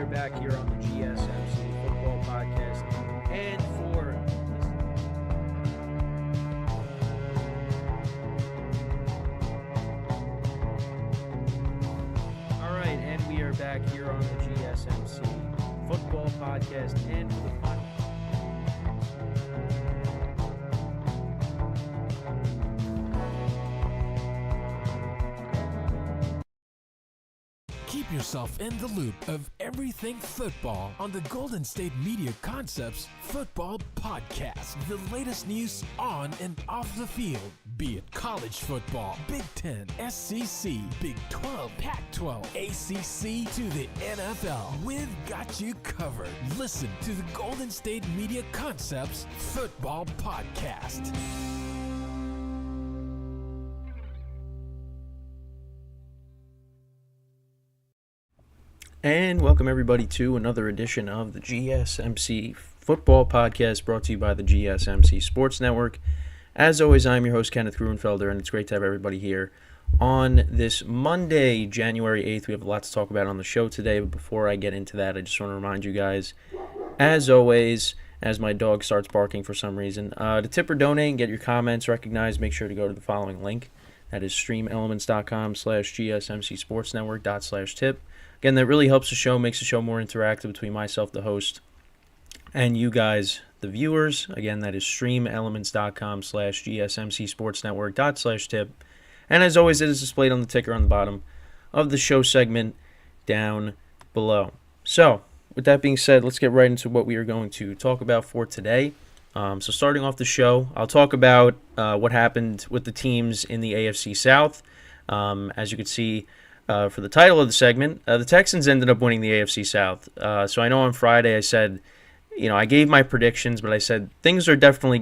are back here on the GSMC Football Podcast. And for all right, and we are back here on the GSMC Football Podcast. And for the final. Keep yourself in the loop of everything football on the Golden State Media Concepts Football Podcast. The latest news on and off the field, be it college football, Big Ten, SEC, Big 12, Pac-12, ACC to the NFL. We've got you covered. Listen to the Golden State Media Concepts Football Podcast. And welcome everybody to another edition of the GSMC Football Podcast, brought to you by the GSMC Sports Network. As always, I'm your host, Kenneth, and it's great to have everybody here on this Monday, January 8th. We have a lot to talk about on the show today, but before I get into that, I just want to remind you guys, as always, as my dog starts barking for some reason, to tip or donate and get your comments recognized, make sure to go to the following link. That is streamelements.com/GSMCSportsNetwork./tip. Again, that really helps the show, makes the show more interactive between myself, the host, and you guys, the viewers. Again, that is streamelements.com/GSMCSportsNetwork./tip. And as always, it is displayed on the ticker on the bottom of the show segment down below. So, with that being said, let's get right into what we are going to talk about for today. So starting off the show, I'll talk about what happened with the teams in the AFC South. As you can see, for the title of the segment, the Texans ended up winning the AFC South. So I know on Friday I said, I gave my predictions, but I said things are definitely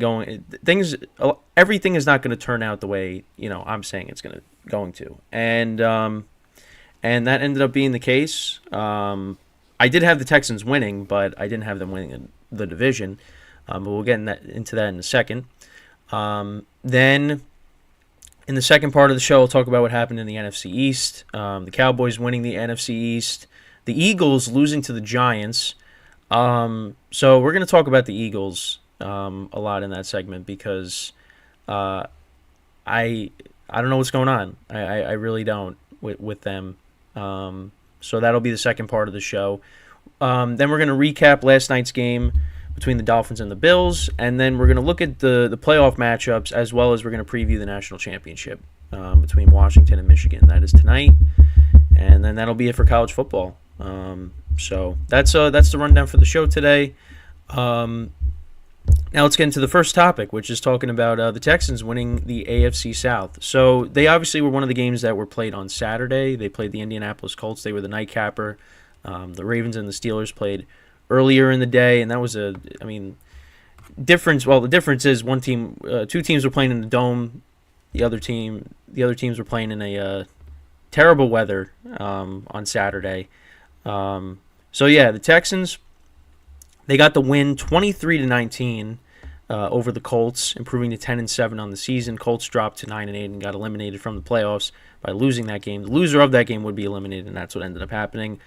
everything is not going to turn out the way, I'm saying it's going to. And that ended up being the case. I did have the Texans winning, but I didn't have them winning the division. But we'll get into that in a second. Then in the second part of the show, I'll talk about what happened in the NFC East. The Cowboys winning the NFC East. The Eagles losing to the Giants. So we're going to talk about the Eagles a lot in that segment because I don't know what's going on. I really don't with them. So that'll be the second part of the show. Then we're going to recap last night's game between the Dolphins and the Bills, and then we're going to look at the playoff matchups, as well as we're going to preview the national championship between Washington and Michigan. That is tonight, and then that'll be it for college football. So that's the rundown for the show today. Now let's get into the first topic, which is talking about the Texans winning the AFC South. So they obviously were one of the games that were played on Saturday. They played the Indianapolis Colts. They were the nightcapper. The Ravens and the Steelers played earlier in the day, and that was difference. Well, the difference is two teams were playing in the dome. The other teams were playing in a terrible weather on Saturday. So yeah, the Texans, they got the win 23-19 over the Colts, improving to 10-7 on the season. Colts dropped to 9-8 and got eliminated from the playoffs by losing that game. The loser of that game would be eliminated, and that's what ended up happening.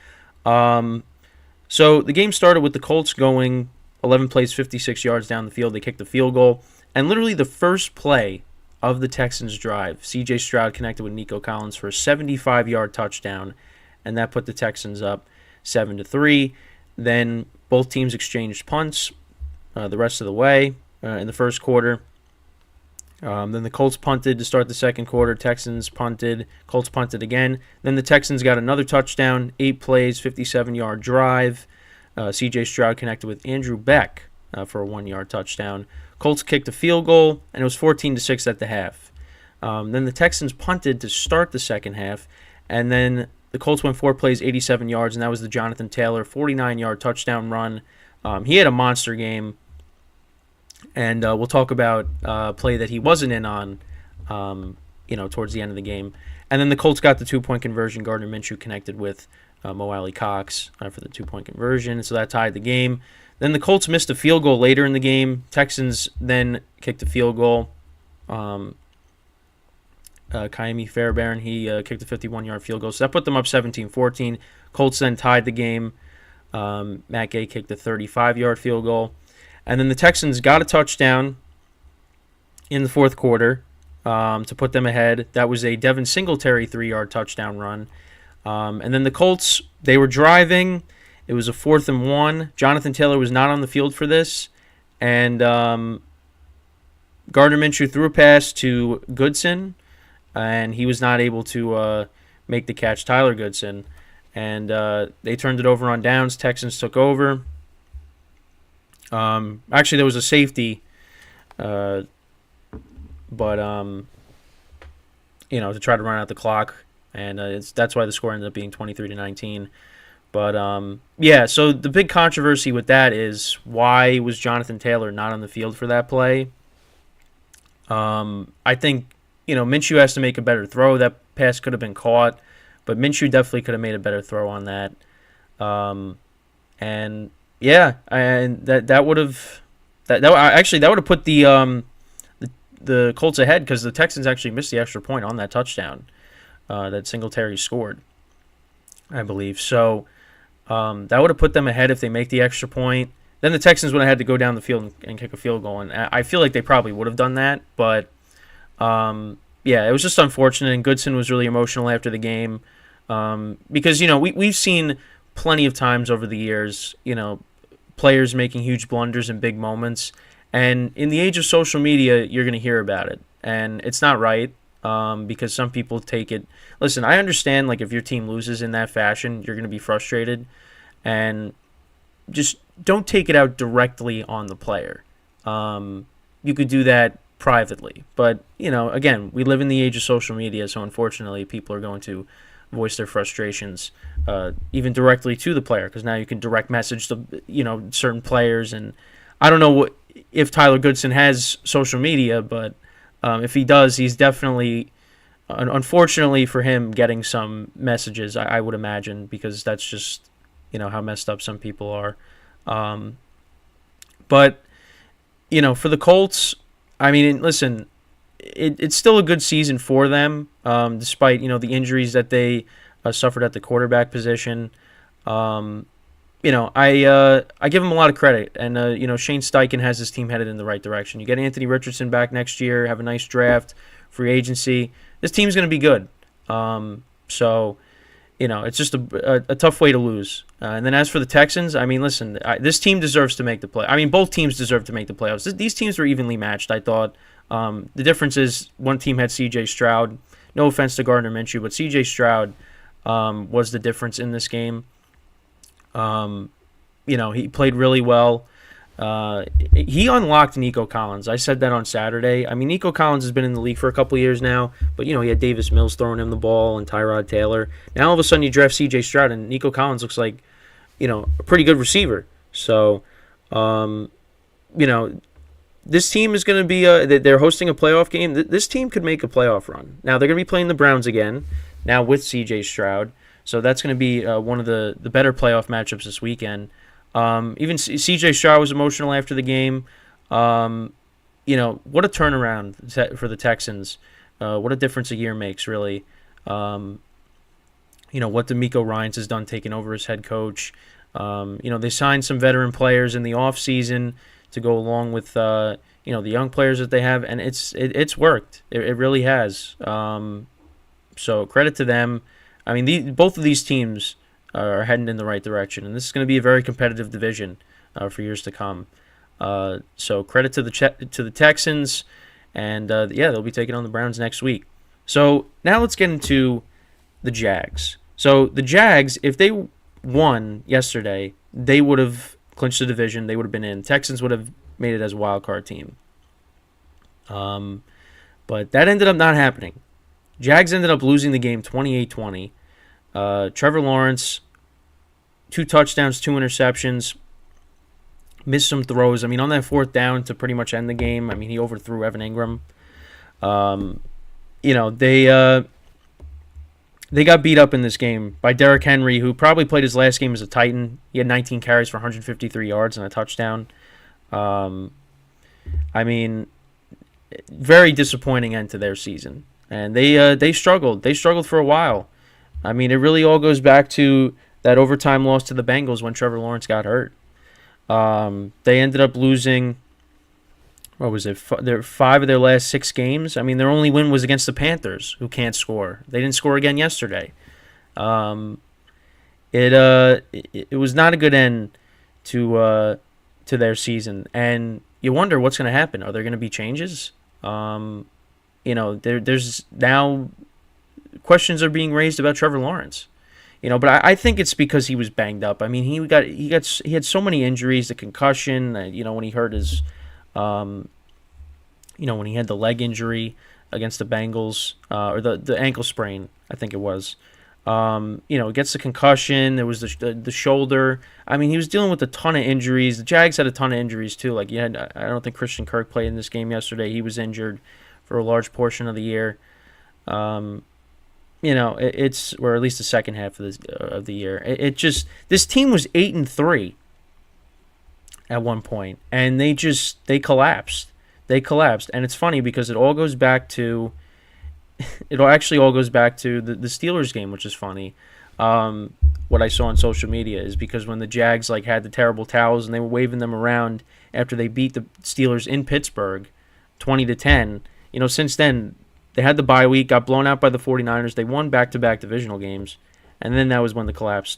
So the game started with the Colts going 11 plays, 56 yards down the field. They kicked the field goal. And literally the first play of the Texans' drive, C.J. Stroud connected with Nico Collins for a 75-yard touchdown, and that put the Texans up 7-3. Then both teams exchanged punts the rest of the way in the first quarter. Then the Colts punted to start the second quarter. Texans punted. Colts punted again. Then the Texans got another touchdown, 8 plays, 57-yard drive. C.J. Stroud connected with Andrew Beck for a 1-yard touchdown. Colts kicked a field goal, and it was 14-6 at the half. Then the Texans punted to start the second half, and then the Colts went 4 plays, 87 yards, and that was the Jonathan Taylor 49-yard touchdown run. He had a monster game. And we'll talk about a play that he wasn't in on, towards the end of the game. And then the Colts got the 2-point conversion. Gardner Minshew connected with Mo Alley Cox for the 2-point conversion. So that tied the game. Then the Colts missed a field goal later in the game. Texans then kicked a field goal. Kaimi Fairbairn, he kicked a 51-yard field goal. So that put them up 17-14. Colts then tied the game Matt Gay kicked the 35-yard field goal. And then the Texans got a touchdown in the fourth quarter to put them ahead. That was a Devin Singletary 3-yard touchdown run. And then the Colts, they were driving. It was a 4th and 1. Jonathan Taylor was not on the field for this. And Gardner Minshew threw a pass to Goodson, and he was not able to make the catch, Tyler Goodson. And they turned it over on downs. Texans took over. Actually, there was a safety, but to try to run out the clock, and that's why the score ended up being 23-19. But so the big controversy with that is, why was Jonathan Taylor not on the field for that play? I think Minshew has to make a better throw. That pass could have been caught, but Minshew definitely could have made a better throw on that. And that would have put the Colts ahead, because the Texans actually missed the extra point on that touchdown that Singletary scored, I believe. So that would have put them ahead if they make the extra point. Then the Texans would have had to go down the field and kick a field goal, and I feel like they probably would have done that. But it was just unfortunate, and Goodson was really emotional after the game because we've seen plenty of times over the years, players making huge blunders in big moments, and in the age of social media, you're going to hear about it, and it's not right. Because some people take it. Listen, I understand, like, if your team loses in that fashion, you're going to be frustrated, and just don't take it out directly on the player. You could do that privately, but again, we live in the age of social media, so unfortunately, people are going to voice their frustrations even directly to the player, because now you can direct message to certain players, and I don't know if Tyler Goodson has social media, but if he does, he's definitely, unfortunately for him, getting some messages, I would imagine, because that's just, how messed up some people are. But for the Colts, I mean, listen, it's still a good season for them, despite, the injuries that they suffered at the quarterback position. I give him a lot of credit, and Shane Steichen has his team headed in the right direction. You get Anthony Richardson back next year, have a nice draft, free agency. This team's going to be good. It's just a tough way to lose. And then as for the Texans, I mean, listen, this team deserves to make the play. I mean, both teams deserve to make the playoffs. These teams were evenly matched, I thought. The difference is one team had C.J. Stroud. No offense to Gardner Minshew, but C.J. Stroud was the difference in this game. He played really well. He unlocked Nico Collins. I said that on Saturday. I mean, Nico Collins has been in the league for a couple years now, but, he had Davis Mills throwing him the ball and Tyrod Taylor. Now, all of a sudden, you draft C.J. Stroud, and Nico Collins looks like, a pretty good receiver. So, this team is going to be, they're hosting a playoff game. This team could make a playoff run. Now, they're going to be playing the Browns again, now with C.J. Stroud. So that's going to be one of the better playoff matchups this weekend. Even C.J. Stroud was emotional after the game. What a turnaround for the Texans. What a difference a year makes, really. What DeMeco Ryans has done taking over as head coach. They signed some veteran players in the offseason to go along with the young players that they have, and it's worked. It really has. So credit to them. I mean, both of these teams are heading in the right direction, and this is going to be a very competitive division for years to come. So credit to the Texans, and they'll be taking on the Browns next week. So now let's get into the Jags. So the Jags, if they won yesterday, they would have clinched the division. They would have been in. Texans would have made it as a wild card team. But that ended up not happening. Jags ended up losing the game 28-20. Trevor Lawrence, 2 touchdowns, 2 interceptions, missed some throws. I mean, on that 4th down to pretty much end the game, I mean, he overthrew Evan Ingram. They got beat up in this game by Derrick Henry, who probably played his last game as a Titan. He had 19 carries for 153 yards and a touchdown. I mean, very disappointing end to their season. And they struggled. They struggled for a while. I mean, it really all goes back to that overtime loss to the Bengals when Trevor Lawrence got hurt. They ended up losing, what was it, 5 of their last 6 games. I mean, their only win was against the Panthers, who can't score. They didn't score again yesterday. It was not a good end to their season, and you wonder what's going to happen. Are there going to be changes? There's now questions are being raised about Trevor Lawrence. But I think it's because he was banged up. I mean, he had so many injuries, the concussion. When he hurt his, when he had the leg injury against the Bengals, or the ankle sprain, I think it was. Gets the concussion. There was the shoulder. I mean, he was dealing with a ton of injuries. The Jags had a ton of injuries too. I don't think Christian Kirk played in this game yesterday. He was injured for a large portion of the year. It's, or at least the second half of the year. This team was 8-3 at one point, and they collapsed. They collapsed, and it's funny because it all goes back to. It actually all goes back to the Steelers game, which is funny. What I saw on social media is because when the Jags had the terrible towels and they were waving them around after they beat the Steelers in Pittsburgh 20-10. Since then they had the bye week, got blown out by the 49ers. They won back-to-back divisional games, and then that was when the collapse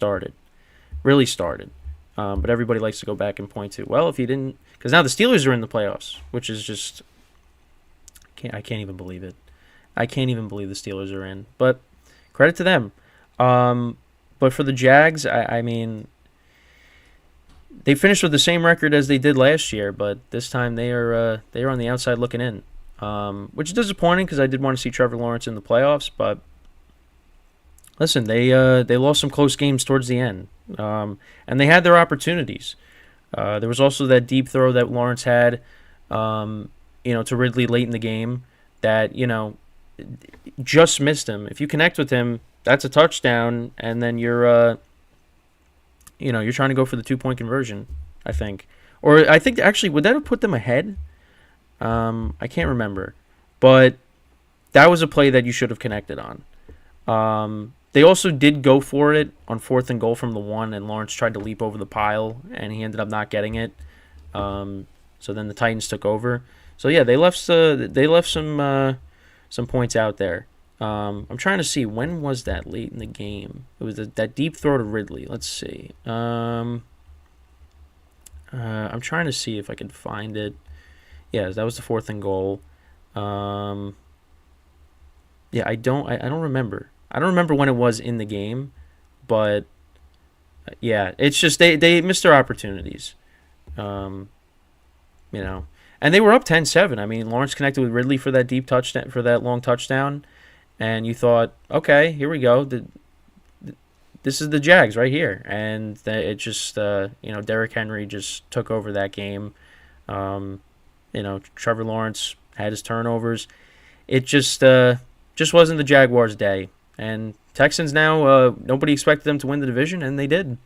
really started. But everybody likes to go back and point to, well, if you didn't, because now the Steelers are in the playoffs, which is just I can't even believe it. I can't even believe the Steelers are in, but credit to them. But for the Jags, I mean, they finished with the same record as they did last year, but this time they are on the outside looking in, which is disappointing because I did want to see Trevor Lawrence in the playoffs. But listen, they lost some close games towards the end, and they had their opportunities. There was also that deep throw that Lawrence had, to Ridley late in the game that just missed him. If you connect with him, that's a touchdown, and then you're trying to go for the 2-point conversion, I think. Or I think actually, would that have put them ahead? I can't remember, but that was a play that you should have connected on. They also did go for it on 4th and goal from the 1, and Lawrence tried to leap over the pile, and he ended up not getting it. So then the Titans took over. So yeah, they left some points out there. I'm trying to see, when was that late in the game? It was that deep throw to Ridley. Let's see. I'm trying to see if I can find it. Yeah, that was the 4th and goal. Yeah, I don't remember. I don't remember when it was in the game, but yeah, it's just they missed their opportunities. And they were up 10-7. I mean, Lawrence connected with Ridley for that deep touchdown, for that long touchdown, and you thought, okay, here we go. This is the Jags right here, and it just, Derrick Henry just took over that game. Trevor Lawrence had his turnovers. It just wasn't the Jaguars' day, and Texans now, nobody expected them to win the division, and they did.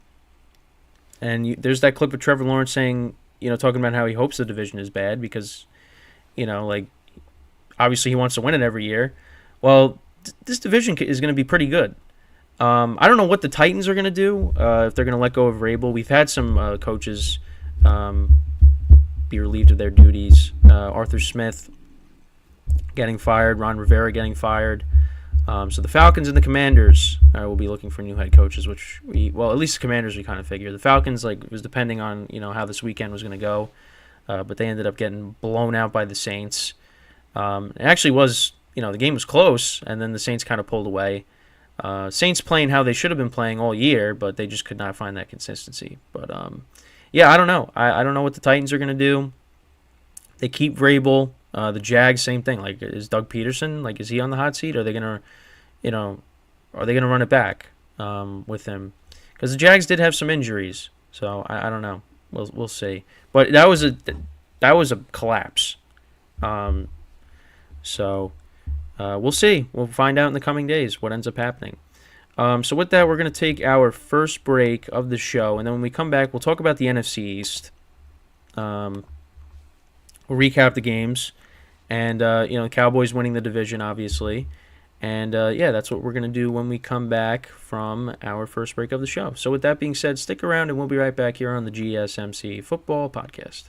And there's that clip of Trevor Lawrence saying, talking about how he hopes the division is bad because, obviously he wants to win it every year. Well, this division is going to be pretty good. I don't know what the Titans are going to do, if they're going to let go of Vrabel. We've had some coaches be relieved of their duties. Arthur Smith getting fired, Ron Rivera getting fired. So the Falcons and the Commanders will be looking for new head coaches, which at least the Commanders we kind of figured. The Falcons, it was depending on, how this weekend was going to go. But they ended up getting blown out by the Saints. It actually was, the game was close, and then the Saints kind of pulled away. Saints playing how they should have been playing all year, but they just could not find that consistency. But, yeah, I don't know. I don't know what the Titans are going to do. They keep Vrabel. The Jags, same thing. Is Doug Peterson, is he on the hot seat? Are they going to, run it back with him? Because the Jags did have some injuries, so I don't know. We'll see. But that was a collapse. So we'll see. We'll find out in the coming days what ends up happening. So with that, we're going to take our first break of the show, and then when we come back, we'll talk about the NFC East. We'll recap the games, and Cowboys winning the division, obviously, And yeah, that's what we're going to do when we come back from our first break of the show. So with that being said, stick around and we'll be right back here on the GSMC Football Podcast.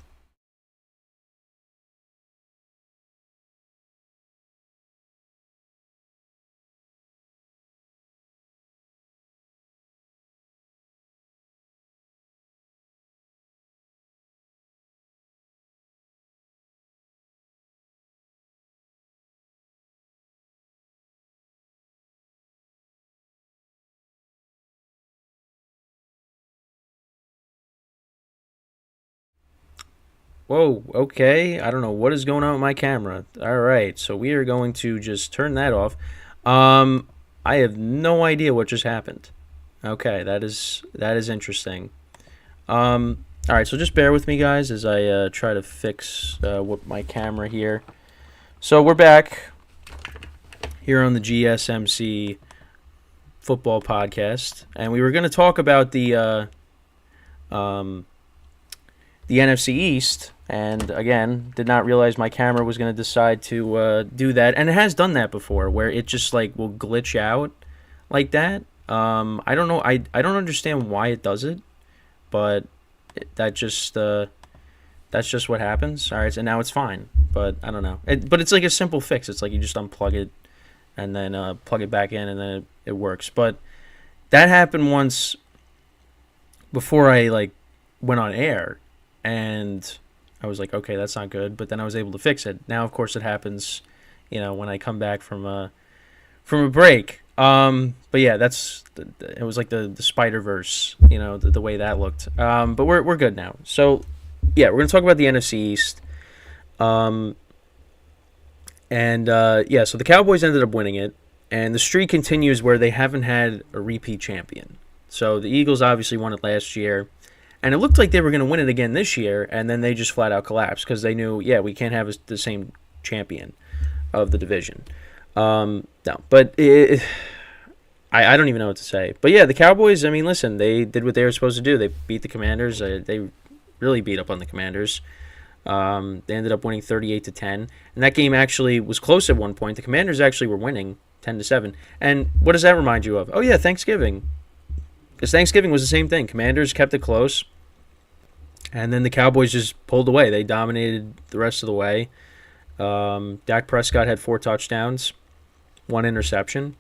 Whoa, okay. I don't know what is going on with my camera. All right, so we are going to just turn that off. I have no idea what just happened. Okay, that is interesting. All right, so just bear with me, guys, as I try to fix what my camera here. So we're back here on the GSMC Football Podcast, and we were going to talk about the NFC East, and again, did not realize my camera was going to decide to do that, and it has done that before, where it just like will glitch out like that. I don't know. I don't understand why it does it, but that's just what happens. All right, so now it's fine, but I don't know. But it's like a simple fix. It's like you just unplug it and then plug it back in, and then it works. But that happened once before I like went on air, and I was like, okay, that's not good. But then I was able to fix it. Now, of course, it happens, when I come back from a break. But yeah, it was like the Spider-Verse, the way that looked. But we're good now. So yeah, we're gonna talk about the NFC East. So the Cowboys ended up winning it, and the streak continues where they haven't had a repeat champion. So the Eagles obviously won it last year, and it looked like they were going to win it again this year, and then they just flat out collapsed because they knew, we can't have the same champion of the division. No, but I don't even know what to say. But yeah, the Cowboys, I mean, listen, they did what they were supposed to do. They beat the Commanders. They really beat up on the Commanders. They ended up winning 38-10, and that game actually was close at one point. The Commanders actually were winning 10-7. And what does that remind you of? Oh yeah, Thanksgiving. Because Thanksgiving was the same thing. Commanders kept it close, and then the Cowboys just pulled away. They dominated the rest of the way. Dak Prescott had 4 touchdowns, 1 interception.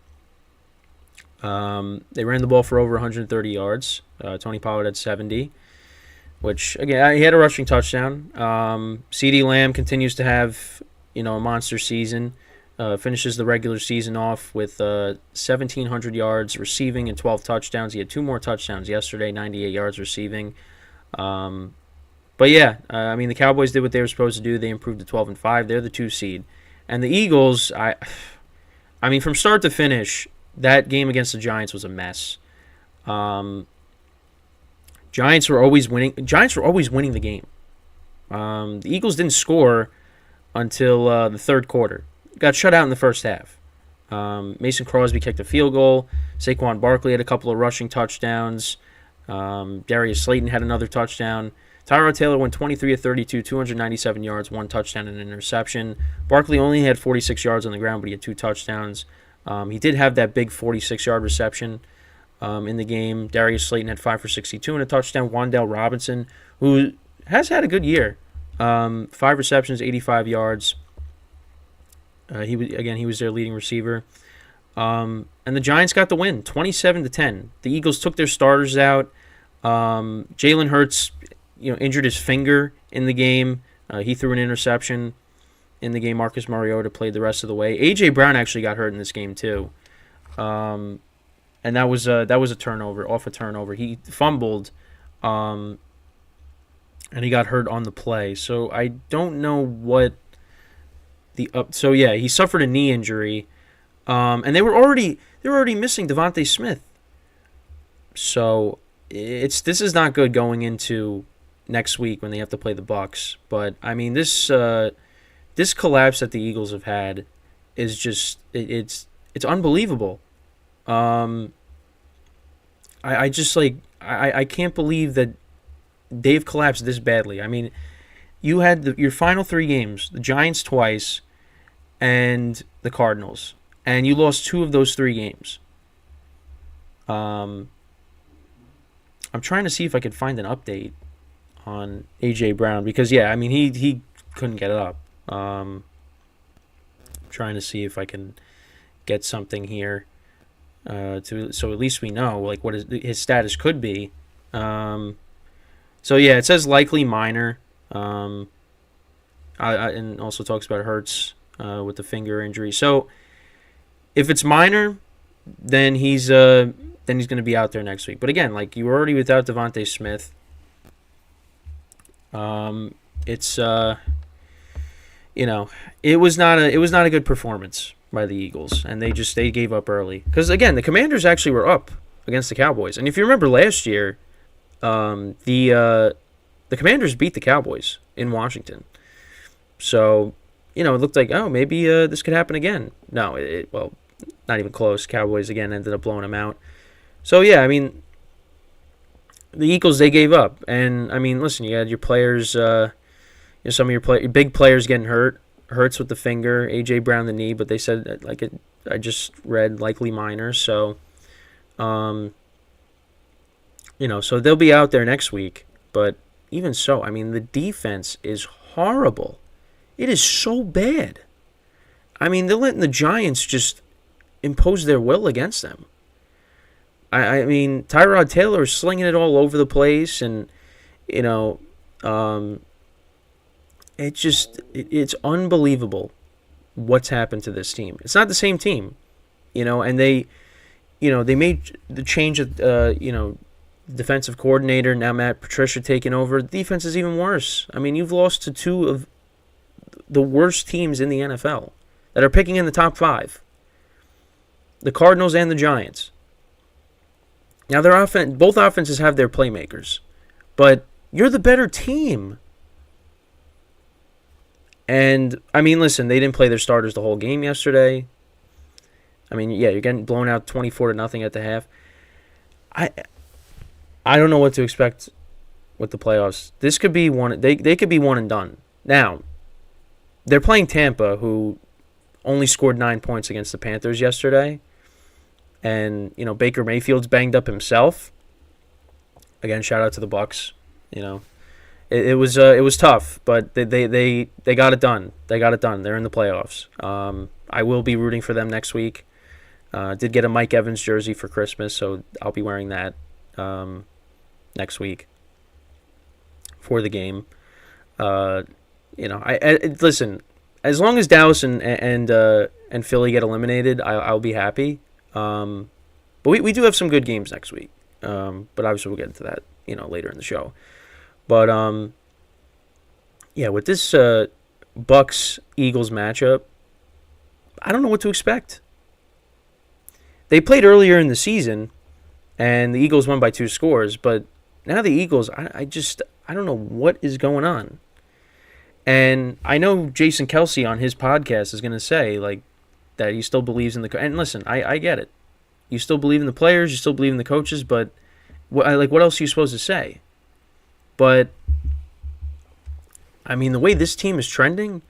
They ran the ball for over 130 yards. Tony Pollard had 70, which, again, he had a rushing touchdown. CeeDee Lamb continues to have, a monster season. Finishes the regular season off with 1,700 yards receiving and 12 touchdowns. He had 2 more touchdowns yesterday, 98 yards receiving. But yeah, I mean, the Cowboys did what they were supposed to do. They improved to 12-5. They're the 2 seed. And the Eagles, I mean, from start to finish, that game against the Giants was a mess. Giants were always winning the game. The Eagles didn't score until the third quarter. Got shut out in the first half. Mason Crosby kicked a field goal. Saquon Barkley had a couple of rushing touchdowns. Darius Slayton had another touchdown. Tyrod Taylor went 23 of 32, 297 yards, 1 touchdown and an interception. Barkley only had 46 yards on the ground, but he had 2 touchdowns. He did have that big 46-yard reception in the game. Darius Slayton had 5 for 62 and a touchdown. Wan'Dale Robinson, who has had a good year, 5 receptions, 85 yards. He was their leading receiver. And the Giants got the win, 27-10. The Eagles took their starters out. Jalen Hurts, injured his finger in the game. He threw an interception in the game. Marcus Mariota played the rest of the way. A.J. Brown actually got hurt in this game too. And that was a turnover, off a turnover. He fumbled, and he got hurt on the play. So I don't know what So yeah, he suffered a knee injury, and they were already missing Devontae Smith. So this is not good going into next week when they have to play the Bucs. But I mean, this collapse that the Eagles have had is just it's unbelievable. I can't believe that they've collapsed this badly. I mean, you had your final 3 games, the Giants twice, and the Cardinals. and you lost 2 of those 3 games. I'm trying to see if I could find an update on A.J. Brown because, yeah, I mean, he couldn't get it up. Trying to see if I can get something here so at least we know like what his status could be. So yeah, it says likely minor. And also talks about Hurts with the finger injury. So if it's minor, then he's going to be out there next week. But again, like you were already without Devontae Smith. It's it was not a good performance by the Eagles, and they gave up early. Because again, the Commanders actually were up against the Cowboys, and if you remember last year, the Commanders beat the Cowboys in Washington. So it looked like maybe this could happen again. No, well, not even close. Cowboys again ended up blowing them out. So yeah, I mean, the Eagles, they gave up, and I mean, listen, you had your players. Some of your big players getting hurt. Hurts with the finger, A.J. Brown the knee, but they said I just read likely minor. So, so they'll be out there next week. But even so, I mean, the defense is horrible. It is so bad. I mean, they're letting the Giants just impose their will against them. I mean, Tyrod Taylor is slinging it all over the place, and it's unbelievable what's happened to this team. It's not the same team, and they made the change of, defensive coordinator. Now Matt Patricia taking over. The defense is even worse. I mean, you've lost to 2 of the worst teams in the NFL that are picking in the top 5. The Cardinals and the Giants. Now, both offenses have their playmakers, but you're the better team. And, I mean, listen, they didn't play their starters the whole game yesterday. I mean, yeah, you're getting blown out 24-0 at the half. I don't know what to expect with the playoffs. This could be one. They could be one and done. Now, they're playing Tampa, who only scored 9 points against the Panthers yesterday. And, Baker Mayfield's banged up himself. Again, shout out to the Bucs. It was tough, but they got it done. They got it done. They're in the playoffs. I will be rooting for them next week. Did get a Mike Evans jersey for Christmas, so I'll be wearing that next week for the game. Listen, as long as Dallas and Philly get eliminated, I'll be happy. But we do have some good games next week. But obviously we'll get into that later in the show. But with this Bucs-Eagles matchup, I don't know what to expect. They played earlier in the season, and the Eagles won by 2 scores. But now the Eagles, I don't know what is going on. And I know Jason Kelsey on his podcast is going to say that he still believes in the. And listen, I get it. You still believe in the players, you still believe in the coaches, but what else are you supposed to say? But I mean, the way this team is trending,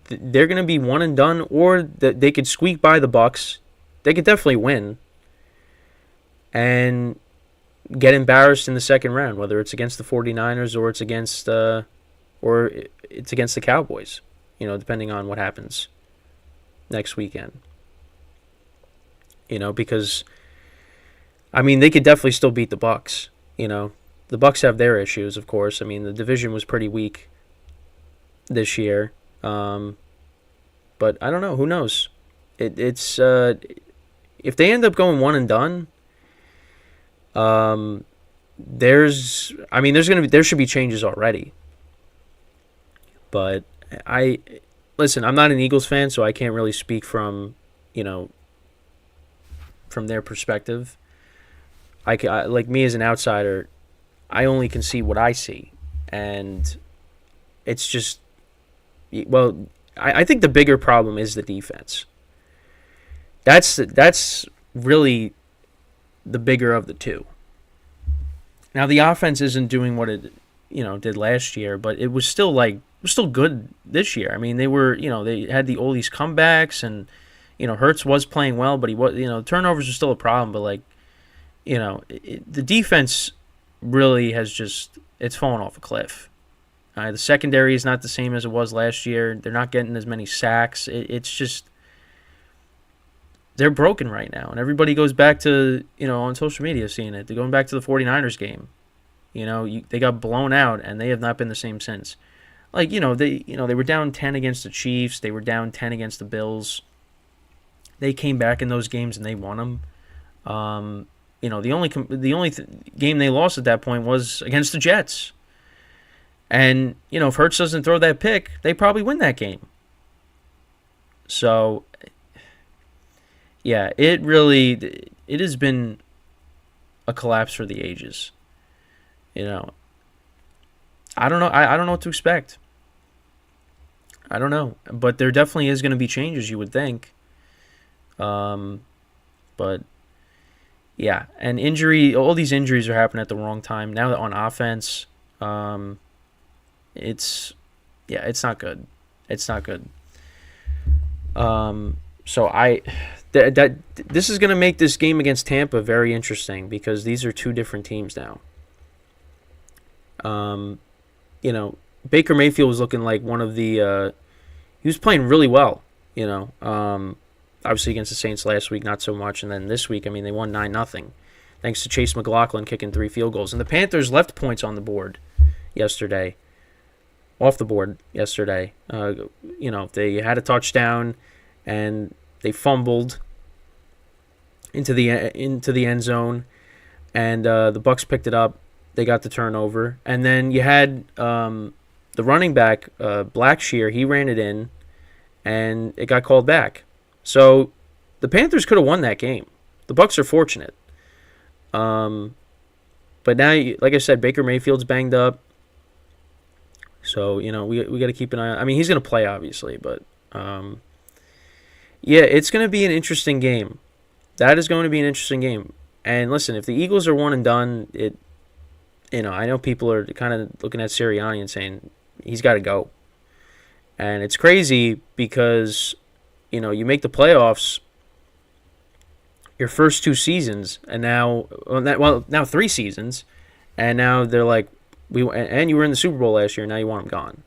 they're going to be one and done, or they could squeak by the Bucs. They could definitely win and get embarrassed in the second round, whether it's against the 49ers or it's against the Cowboys, depending on what happens next weekend. Because I mean, they could definitely still beat the Bucs. The Bucs have their issues, of course. I mean, the division was pretty weak this year. But I don't know. Who knows? It's if they end up going one and done, there should be changes already. But listen, I'm not an Eagles fan, so I can't really speak from their perspective. I like me as an outsider, I only can see what I see, and it's just, well, I think the bigger problem is the defense. That's really the bigger of the two. Now the offense isn't doing what it did last year, but it was still good this year. I mean, they were they had all these comebacks, and Hurts was playing well, but he was, turnovers are still a problem. But like, the defense really has it's fallen off a cliff. The secondary is not the same as it was last year. They're not getting as many sacks. It's just they're broken right now, and everybody goes back to on social media seeing it. They're going back to the 49ers game. They got blown out, and they have not been the same since. Like they were down 10 against the Chiefs. They were down 10 against the Bills. They came back in those games and they won them. The only game they lost at that point was against the Jets. And if Hurts doesn't throw that pick, they probably win that game. So, yeah, it has been a collapse for the ages. I don't know. I don't know what to expect. I don't know, but there definitely is going to be changes, you would think. But yeah, and all these injuries are happening at the wrong time. Now that on offense, it's not good. It's not good. So this is going to make this game against Tampa very interesting because these are two different teams now. Baker Mayfield was looking like one of the he was playing really well, obviously against the Saints last week, not so much, and then this week, they won 9-0 thanks to Chase McLaughlin kicking 3 field goals. And the Panthers left points on the board yesterday. Off the board yesterday. They had a touchdown and they fumbled into the end zone, and the Bucs picked it up. They got the turnover, and then you had the running back Blackshear. He ran it in, and it got called back. So the Panthers could have won that game. The Bucs are fortunate. But now, like I said, Baker Mayfield's banged up. So, we got to keep an eye on. He's going to play, obviously, but yeah, it's going to be an interesting game. That is going to be an interesting game. And listen, if the Eagles are one and done, I know people are kind of looking at Sirianni and saying he's got to go. And it's crazy because, you make the playoffs your first 2 seasons, and now 3 seasons, and now they're like, and you were in the Super Bowl last year, now you want them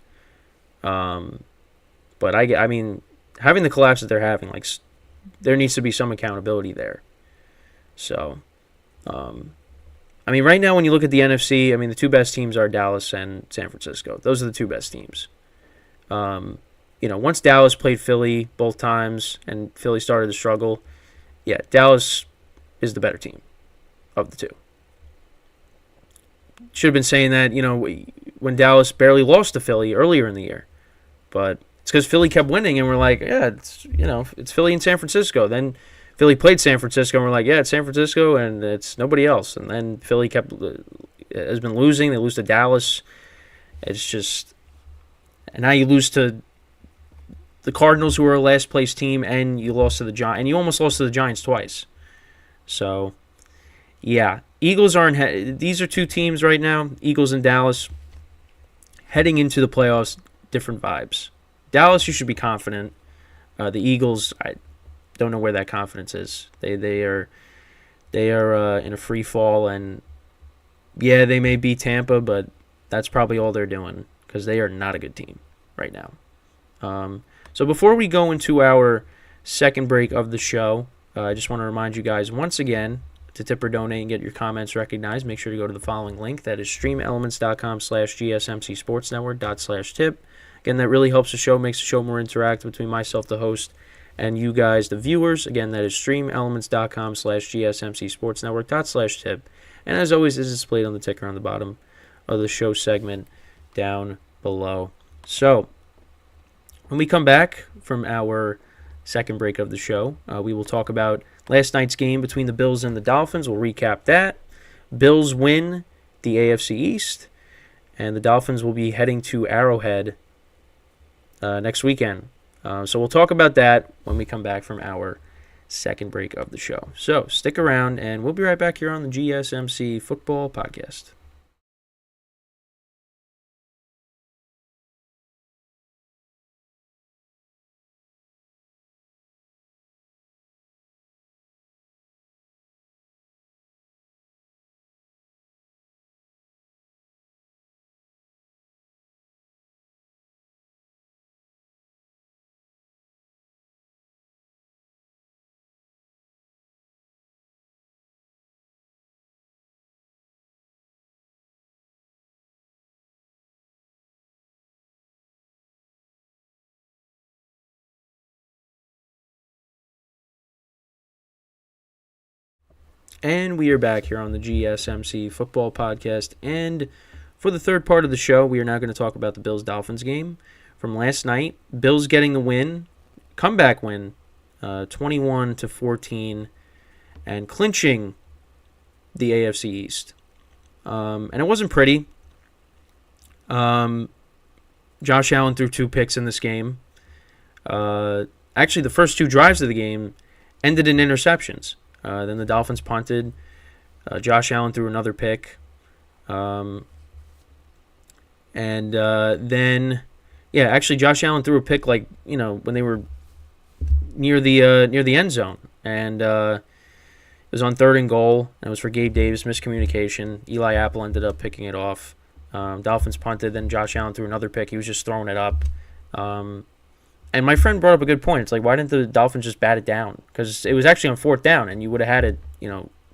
gone. But having the collapse that they're having, like, there needs to be some accountability there. So, right now when you look at the NFC, the 2 best teams are Dallas and San Francisco. Those are the 2 best teams. Once Dallas played Philly both times and Philly started to struggle, yeah, Dallas is the better team of the 2. Should have been saying that, when Dallas barely lost to Philly earlier in the year. But it's because Philly kept winning, and we're like, yeah, it's Philly and San Francisco. Then Philly played San Francisco, and we're like, yeah, it's San Francisco, and it's nobody else. And then Philly has been losing. They lose to Dallas. It's just, and now you lose to the Cardinals, who are a last place team, and you lost to the Giants, and you almost lost to the Giants twice. So, yeah, Eagles aren't. These are 2 teams right now, Eagles and Dallas, heading into the playoffs. Different vibes. Dallas, you should be confident. The Eagles, I don't know where that confidence is. They are in a free fall, and yeah, they may beat Tampa, but that's probably all they're doing because they are not a good team right now. So before we go into our second break of the show, I just want to remind you guys once again to tip or donate and get your comments recognized. Make sure to go to the following link. That is streamelements.com/GSMCSportsNetwork./tip. Again, that really helps the show, makes the show more interactive between myself, the host, and you guys, the viewers. Again, that is streamelements.com/GSMCSportsNetwork./tip. And as always, this is displayed on the ticker on the bottom of the show segment down below. So, when we come back from our second break of the show, we will talk about last night's game between the Bills and the Dolphins. We'll recap that. Bills win the AFC East, and the Dolphins will be heading to Arrowhead next weekend. So we'll talk about that when we come back from our second break of the show. So stick around, and we'll be right back here on the GSMC Football Podcast. And we are back here on the GSMC Football Podcast. And for the third part of the show, we are now going to talk about the Bills-Dolphins game from last night. Bills getting the win, comeback win, 21-14, and clinching the AFC East. And it wasn't pretty. Josh Allen threw 2 picks in this game. Actually, the first 2 drives of the game ended in interceptions. Then the Dolphins punted. Josh Allen threw another pick. Then, actually, Josh Allen threw a pick when they were near the end zone. And it was on 3rd and goal. And it was for Gabe Davis, miscommunication. Eli Apple ended up picking it off. Dolphins punted. Then Josh Allen threw another pick. He was just throwing it up. And my friend brought up a good point. It's like, why didn't the Dolphins just bat it down? Because it was actually on 4th down, and you would have had it,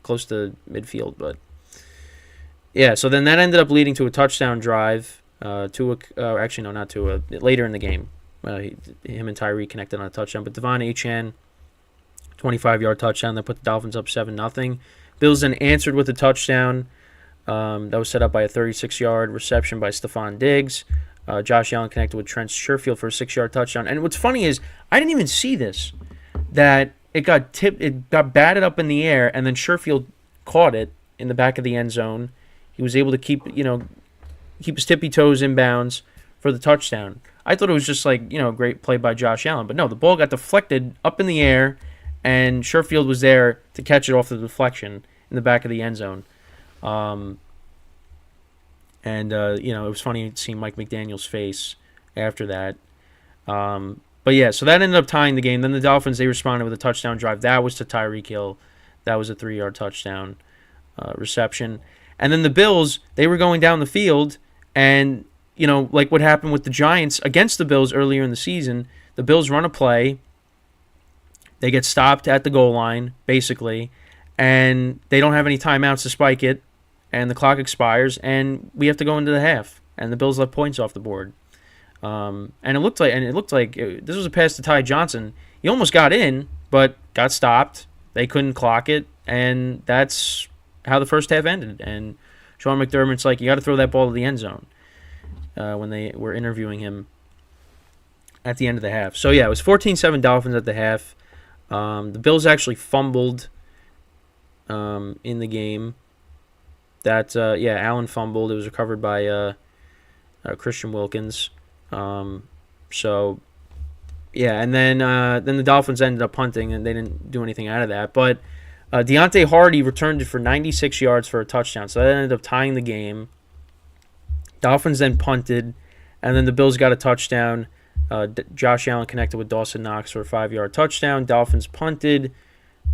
close to midfield. But yeah, so then that ended up leading to a touchdown drive. Later in the game, him and Tyree connected on a touchdown. But Devon Achane, 25-yard touchdown that put the Dolphins up 7-0. Bills then answered with a touchdown that was set up by a 36-yard reception by Stephon Diggs. Josh Allen connected with Trent Sherfield for a 6-yard touchdown. And what's funny is I didn't even see this, that it got batted up in the air, and then Sherfield caught it in the back of the end zone. He was able to keep his tippy toes in bounds for the touchdown. I thought it was just great play by Josh Allen, but no, the ball got deflected up in the air, and Sherfield was there to catch it off the deflection in the back of the end zone. It was funny to see Mike McDaniel's face after that. But yeah, so that ended up tying the game. Then the Dolphins, they responded with a touchdown drive. That was to Tyreek Hill. That was a 3-yard touchdown reception. And then the Bills, they were going down the field, and, like what happened with the Giants against the Bills earlier in the season, the Bills run a play. They get stopped at the goal line, basically, and they don't have any timeouts to spike it. And the clock expires, and we have to go into the half. And the Bills left points off the board. And it looked like this was a pass to Ty Johnson. He almost got in, but got stopped. They couldn't clock it, and that's how the first half ended. And Sean McDermott's like, you got to throw that ball to the end zone when they were interviewing him at the end of the half. So yeah, it was 14-7 Dolphins at the half. The Bills actually fumbled in the game. Allen fumbled. It was recovered by Christian Wilkins. And then the Dolphins ended up punting, and they didn't do anything out of that. But Deontay Hardy returned it for 96 yards for a touchdown, so that ended up tying the game. Dolphins then punted, and then the Bills got a touchdown. Josh Allen connected with Dawson Knox for a 5-yard touchdown. Dolphins punted.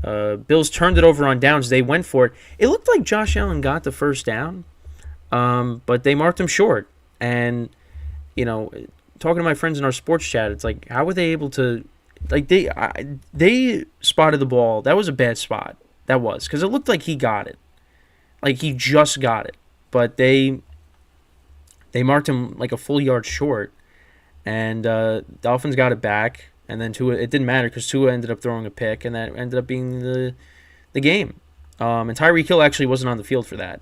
Bills turned it over on downs. They went for it. It looked like Josh Allen got the first down, but they marked him short. And, talking to my friends in our sports chat, it's like, how were they able to, they spotted the ball. That was a bad spot. That was, because it looked like he got it. Like, he just got it. But they marked him like a full yard short. And Dolphins got it back. And then Tua, it didn't matter because Tua ended up throwing a pick, and that ended up being the game. And Tyreek Hill actually wasn't on the field for that.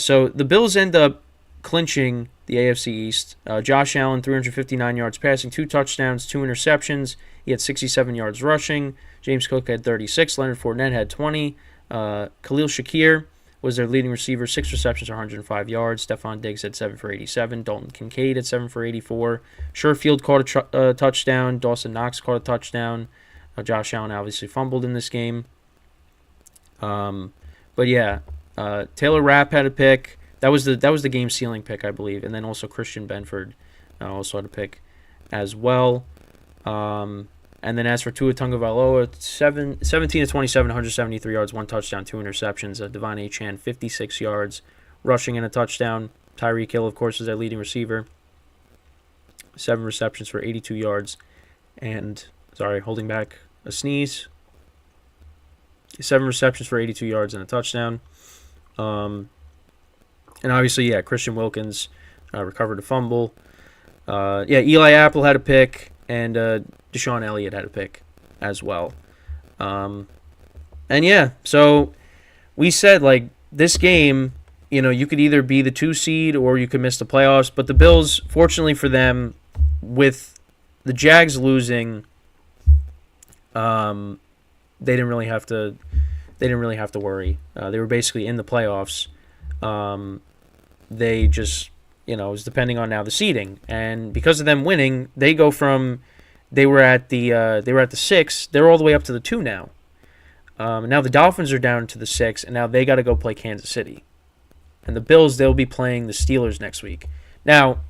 So the Bills end up clinching the AFC East. Josh Allen, 359 yards passing, 2 touchdowns, 2 interceptions. He had 67 yards rushing. James Cook had 36. Leonard Fournette had 20. Khalil Shakir was their leading receiver, 6 receptions for 105 yards. Stephon Diggs had 7 for 87. Dalton Kincaid had 7 for 84. Sherfield caught a touchdown. Dawson Knox caught a touchdown. Josh Allen obviously fumbled in this game. Taylor Rapp had a pick. That was the game-sealing pick, I believe. And then also Christian Benford also had a pick as well. And then as for Tua Tagovailoa, 17 of 27, 173 yards, 1 touchdown, 2 interceptions. Devon Achane, 56 yards, rushing and a touchdown. Tyreek Hill, of course, is their leading receiver. 7 receptions for 82 yards. And, holding back a sneeze. 7 receptions for 82 yards and a touchdown. And obviously, Christian Wilkins recovered a fumble. Eli Apple had a pick, and Deshaun Elliott had a pick as well. And yeah, so we said, like, this game, you could either be the 2 seed or you could miss the playoffs. But the Bills, fortunately for them, with the Jags losing, they didn't really have to. They didn't really have to worry. They were basically in the playoffs. They just, it was depending on now the seeding, and because of them winning, they go from they were at the 6, they're all the way up to the 2 now. Now the Dolphins are down to the 6, and now they got to go play Kansas City, and the Bills, they'll be playing the Steelers next week. Now,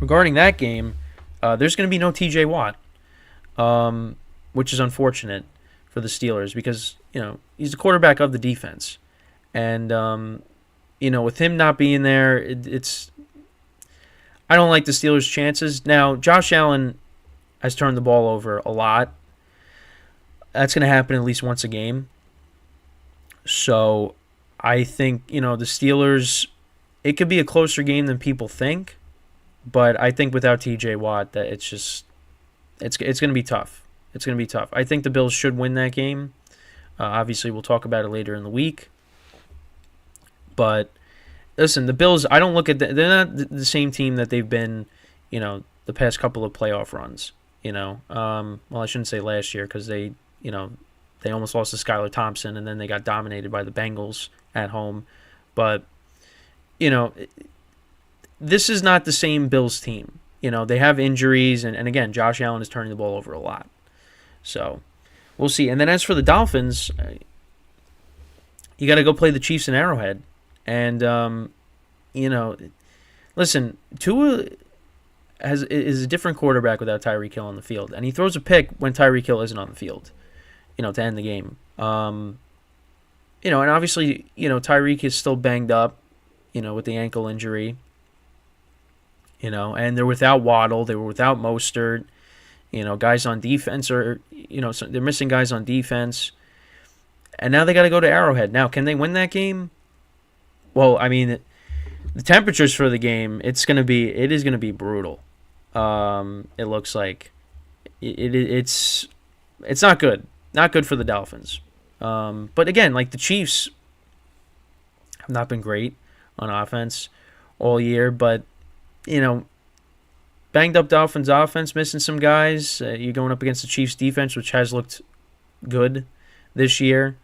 regarding that game, there's going to be no T.J. Watt, which is unfortunate for the Steelers because, he's the quarterback of the defense. And, with him not being there, it's I don't like the Steelers' chances. Now, Josh Allen has turned the ball over a lot. That's going to happen at least once a game. So I think, the Steelers, it could be a closer game than people think. But I think without T.J. Watt, that it's going to be tough. It's going to be tough. I think the Bills should win that game. Obviously, we'll talk about it later in the week. But listen, the Bills, I don't look at they're not the same team that they've been, the past couple of playoff runs. Well, I shouldn't say last year because they almost lost to Skylar Thompson and then they got dominated by the Bengals at home. But this is not the same Bills team. They have injuries, and again, Josh Allen is turning the ball over a lot. So, we'll see. And then as for the Dolphins, you got to go play the Chiefs in Arrowhead. And, listen, Tua is a different quarterback without Tyreek Hill on the field. And he throws a pick when Tyreek Hill isn't on the field, to end the game. And obviously, Tyreek is still banged up, with the ankle injury. And they're without Waddle. They were without Mostert. Guys on defense are, so they're missing guys on defense. And now they got to go to Arrowhead. Now, can they win that game? Well, I mean, the temperatures for the game, it is going to be brutal. It looks like it's not good. Not good for the Dolphins. But again, like the Chiefs have not been great on offense all year, but banged up Dolphins offense, missing some guys. You're going up against the Chiefs defense, which has looked good this year.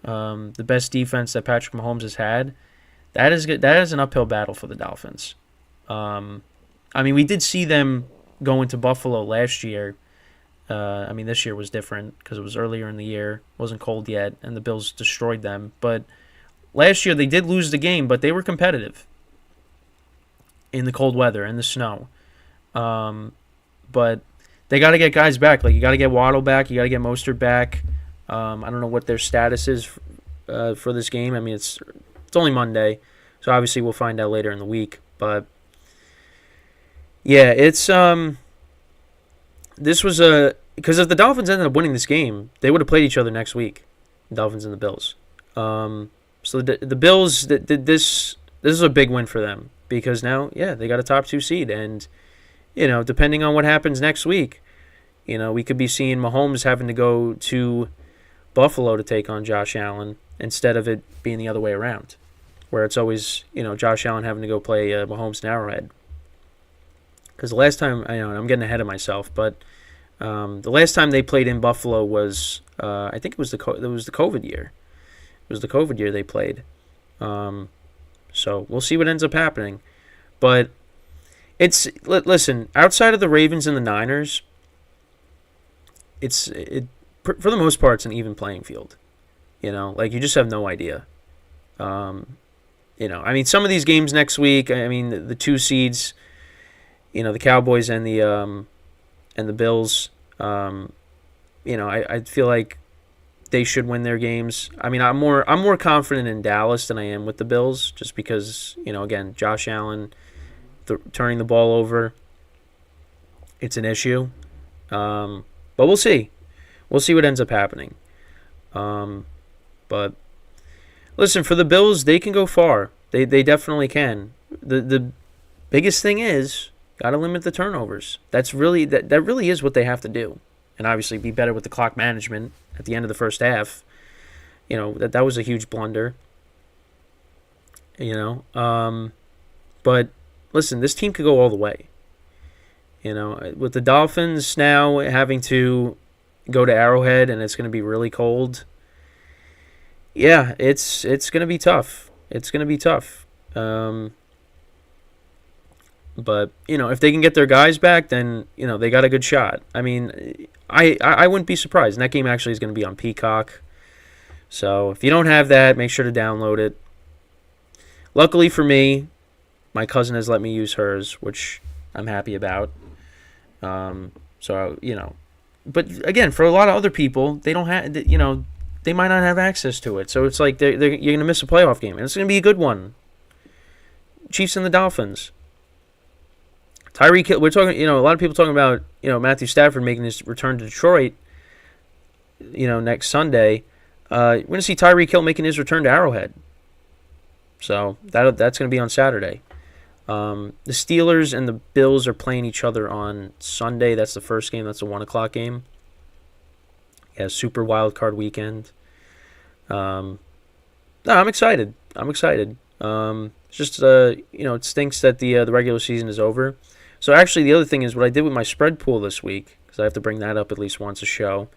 The best defense that Patrick Mahomes has had. That is good. That is an uphill battle for the Dolphins. We did see them go into Buffalo last year. This year was different because it was earlier in the year. It wasn't cold yet, and the Bills destroyed them. But last year they did lose the game, but they were competitive in the cold weather and the snow. But they got to get guys back. Like, you got to get Waddle back. You got to get Mostert back. I don't know what their status is for this game. It's only Monday, so obviously we'll find out later in the week. But yeah, it's this was because if the Dolphins ended up winning this game, they would have played each other next week, the Dolphins and the Bills. So the Bills, this is a big win for them because now, they got a top 2 seed, and depending on what happens next week, we could be seeing Mahomes having to go to Buffalo to take on Josh Allen instead of it being the other way around, where it's always, Josh Allen having to go play Mahomes in Arrowhead. Because the last time, I'm getting ahead of myself, but the last time they played in Buffalo was, I think it was the COVID year. It was the COVID year they played. So we'll see what ends up happening. But listen, outside of the Ravens and the Niners, for the most part, it's an even playing field. You just have no idea. Some of these games next week, the 2 seeds, the Cowboys and the Bills, I feel like they should win their games. I'm more confident in Dallas than I am with the Bills, just because, again, Josh Allen turning the ball over, it's an issue. But we'll see. We'll see what ends up happening. But listen, for the Bills, they can go far. They definitely can. The biggest thing is got to limit the turnovers. That's really that really is what they have to do. and obviously be better with the clock management at the end of the first half. That was a huge blunder. But listen, this team could go all the way. With the Dolphins now having to go to Arrowhead and it's going to be really cold. Yeah, it's going to be tough. It's going to be tough. But if they can get their guys back, then they got a good shot. I mean, I wouldn't be surprised. And that game actually is going to be on Peacock. So if you don't have that, make sure to download it. Luckily for me, my cousin has let me use hers, which I'm happy about. But again, for a lot of other people, they don't have, they might not have access to it. So it's like you're going to miss a playoff game, and it's going to be a good one. Chiefs and the Dolphins. Tyreek Hill, we're talking, a lot of people talking about, Matthew Stafford making his return to Detroit, next Sunday. We're going to see Tyreek Hill making his return to Arrowhead. So that's going to be on Saturday. The Steelers and the Bills are playing each other on Sunday. That's the first game. That's a 1 o'clock game. Yeah, super wild card weekend. No, I'm excited. It's just it stinks that the regular season is over. So actually, the other thing is what I did with my spread pool this week, because I have to bring that up at least once a show.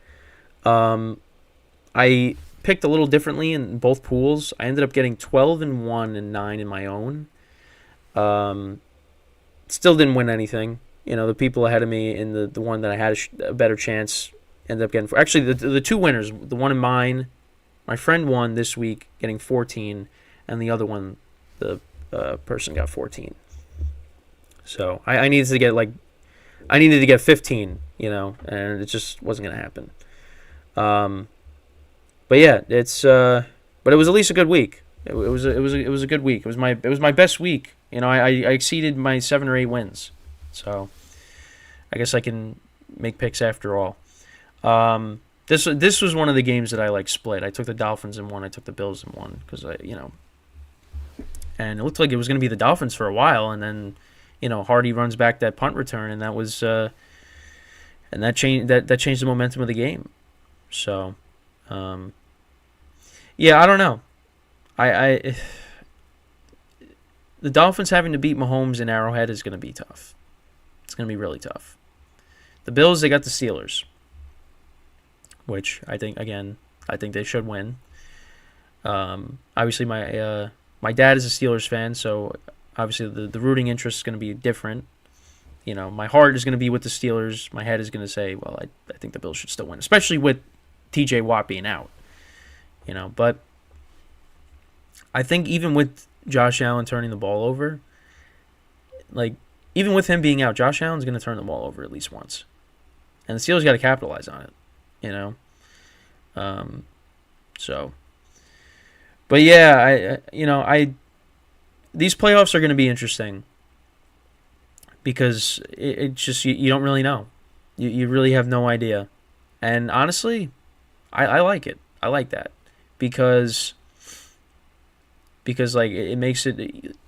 I picked a little differently in both pools. I ended up getting 12-1 and 9 in my own. Still didn't win anything. The people ahead of me in the one that I had a better chance ended up getting. Actually, the two winners, the one in mine, my friend won this week, getting 14, and the other one, the person got 14. So I needed to get 15, and it just wasn't gonna happen. But yeah, but it was at least a good week. It was a good week. It was my best week. I exceeded my 7 or 8 wins. So I guess I can make picks after all. This was one of the games that I split. I took the Dolphins in one. I took the Bills in one because and it looked like it was going to be the Dolphins for a while, and then Hardy runs back that punt return, and that was and that changed the momentum of the game. So yeah, I don't know. The Dolphins having to beat Mahomes in Arrowhead is going to be tough. It's going to be really tough. The Bills, they got the Steelers, which I think they should win. Obviously, my dad is a Steelers fan, so obviously the rooting interest is going to be different. My heart is going to be with the Steelers. My head is going to say, well, I think the Bills should still win, especially with T.J. Watt being out. But I think even with Josh Allen turning the ball over, even with him being out, Josh Allen's going to turn the ball over at least once. And the Steelers got to capitalize on it, So, but yeah, these playoffs are going to be interesting because it's just you don't really know. You really have no idea. And honestly, I like it. I like that because it makes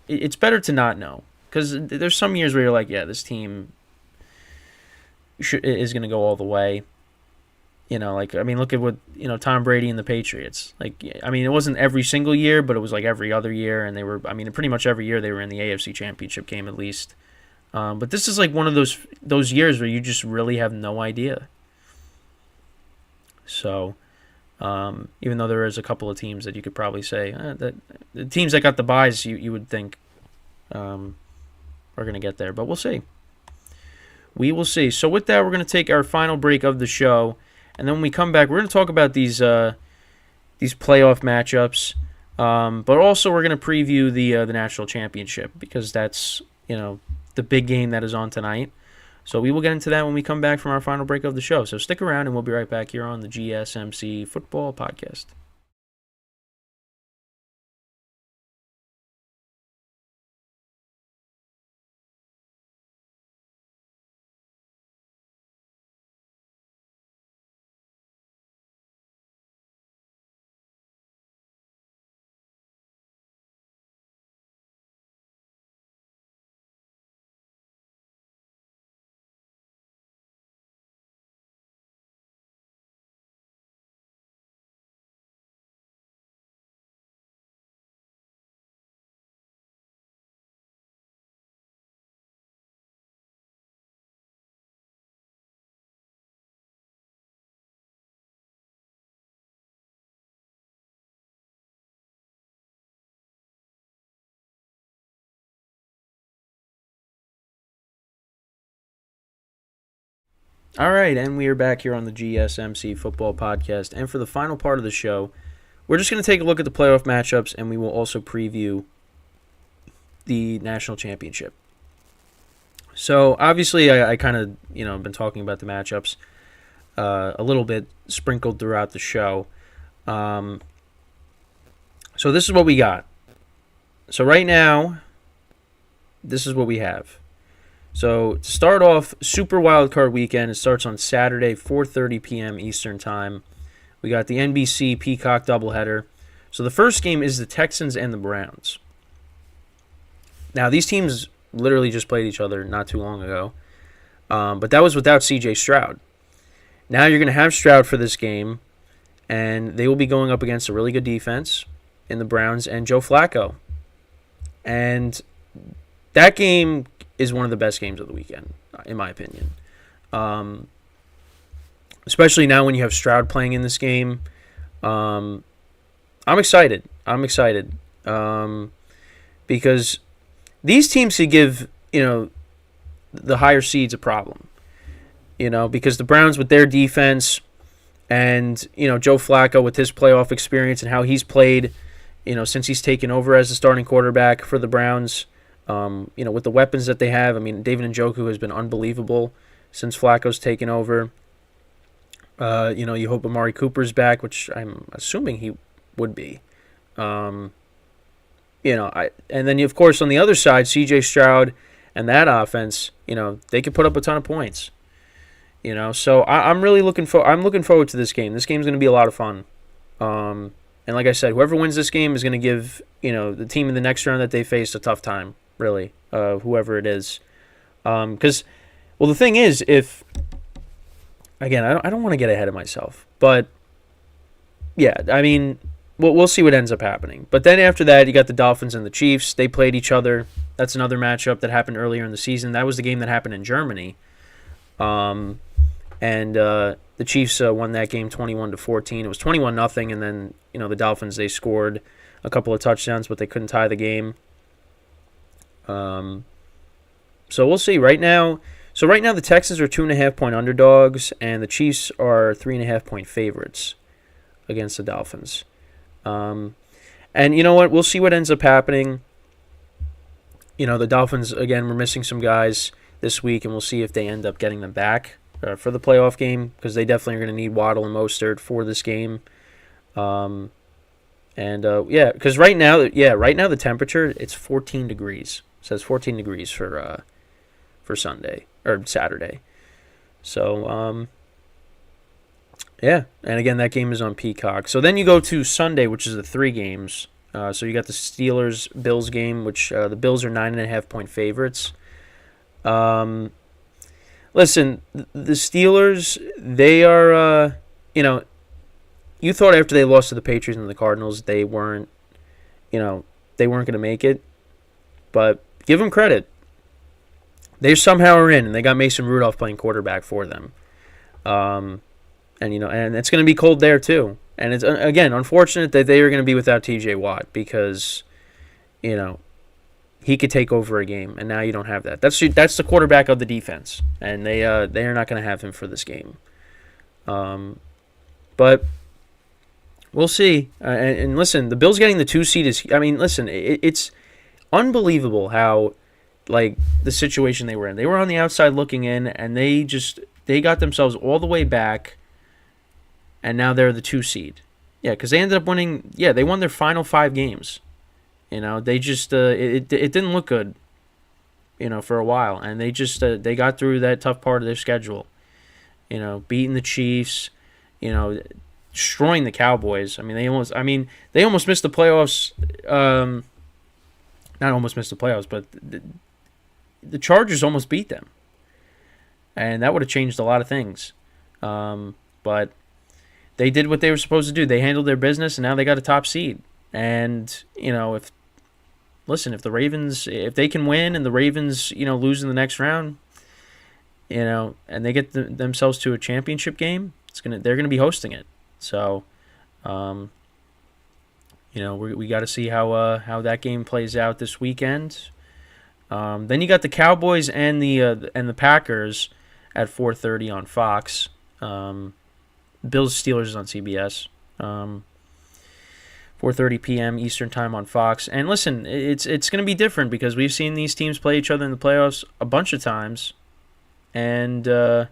it's better to not know, because there's some years where you're like, yeah, this team is going to go all the way. Look at what Tom Brady and the Patriots. It wasn't every single year, but it was every other year, and they were. Pretty much every year they were in the AFC Championship game at least. But this is one of those years where you just really have no idea. So, even though there is a couple of teams that you could probably say that the teams that got the byes, you would think are going to get there, but we'll see. We will see. So with that, we're going to take our final break of the show, and then when we come back, we're going to talk about these playoff matchups, but also we're going to preview the national championship, because that's the big game that is on tonight. So we will get into that when we come back from our final break of the show. So stick around, and we'll be right back here on the GSMC Football Podcast. All right, and we are back here on the GSMC Football Podcast. And for the final part of the show, we're just going to take a look at the playoff matchups, and we will also preview the national championship. So, obviously, I kind of, been talking about the matchups a little bit sprinkled throughout the show. So, this is what we got. So, right now, this is what we have. So, to start off, Super Wildcard Weekend, it starts on Saturday, 4:30 p.m. Eastern Time. We got the NBC Peacock doubleheader. So, the first game is the Texans and the Browns. Now, these teams literally just played each other not too long ago. But that was without C.J. Stroud. Now you're going to have Stroud for this game, and they will be going up against a really good defense in the Browns and Joe Flacco. And that game is one of the best games of the weekend, in my opinion. Especially now when you have Stroud playing in this game. I'm excited. Because these teams could give, the higher seeds a problem. Because the Browns with their defense and, Joe Flacco with his playoff experience and how he's played, since he's taken over as the starting quarterback for the Browns. With the weapons that they have, David Njoku has been unbelievable since Flacco's taken over. You hope Amari Cooper's back, which I'm assuming he would be. And then of course on the other side, C.J. Stroud and that offense, they could put up a ton of points. So I'm really looking forward to this game. This game's going to be a lot of fun. And like I said, whoever wins this game is going to give the team in the next round that they face a tough time. Really, whoever it is, because the thing is, if again, I don't want to get ahead of myself, but yeah, we'll see what ends up happening. But then after that, you got the Dolphins and the Chiefs. They played each other. That's another matchup that happened earlier in the season. That was the game that happened in Germany, and the Chiefs won that game 21-14. It was 21-0, and then the Dolphins, they scored a couple of touchdowns, but they couldn't tie the game. So we'll see. Right now the Texans are 2.5-point underdogs, and the Chiefs are 3.5-point favorites against the Dolphins. And you know what? We'll see what ends up happening. The Dolphins, again, we're missing some guys this week, and we'll see if they end up getting them back for the playoff game, because they definitely are going to need Waddle and Mostert for this game. Because right now the temperature, it's 14 degrees. It says 14 degrees for Sunday or Saturday. So and again, that game is on Peacock. So then you go to Sunday, which is the 3 games. So you got the Steelers-Bills game, which the Bills are 9.5-point favorites. Listen, the Steelers, they are, you thought after they lost to the Patriots and the Cardinals, they weren't going to make it. But give them credit. They somehow are in, and they got Mason Rudolph playing quarterback for them. And it's going to be cold there too. And it's, again, unfortunate that they are going to be without T.J. Watt, because, he could take over a game, and now you don't have that. That's the quarterback of the defense, and they are not going to have him for this game. But we'll see. And listen, the Bills getting the 2 seed is. It's unbelievable how, the situation they were in. They were on the outside looking in, and they got themselves all the way back, and now they're the 2 seed. Yeah, because they ended up winning. Yeah, they won their final 5 games. They just it didn't look good, for a while, and they just they got through that tough part of their schedule. Beating the Chiefs, destroying the Cowboys. They almost missed the playoffs. Not almost missed the playoffs, but the Chargers almost beat them, and that would have changed a lot of things. But they did what they were supposed to do. They handled their business, and now they got a top seed. And if the Ravens, if they can win, and the Ravens, lose in the next round, and they get themselves to a championship game, they're gonna be hosting it. So, we got to see how that game plays out this weekend. Then you got the Cowboys and the Packers, at 4:30 on Fox. Bills-Steelers is on CBS. 4:30 p.m. Eastern time on Fox. And listen, it's going to be different because we've seen these teams play each other in the playoffs a bunch of times, and there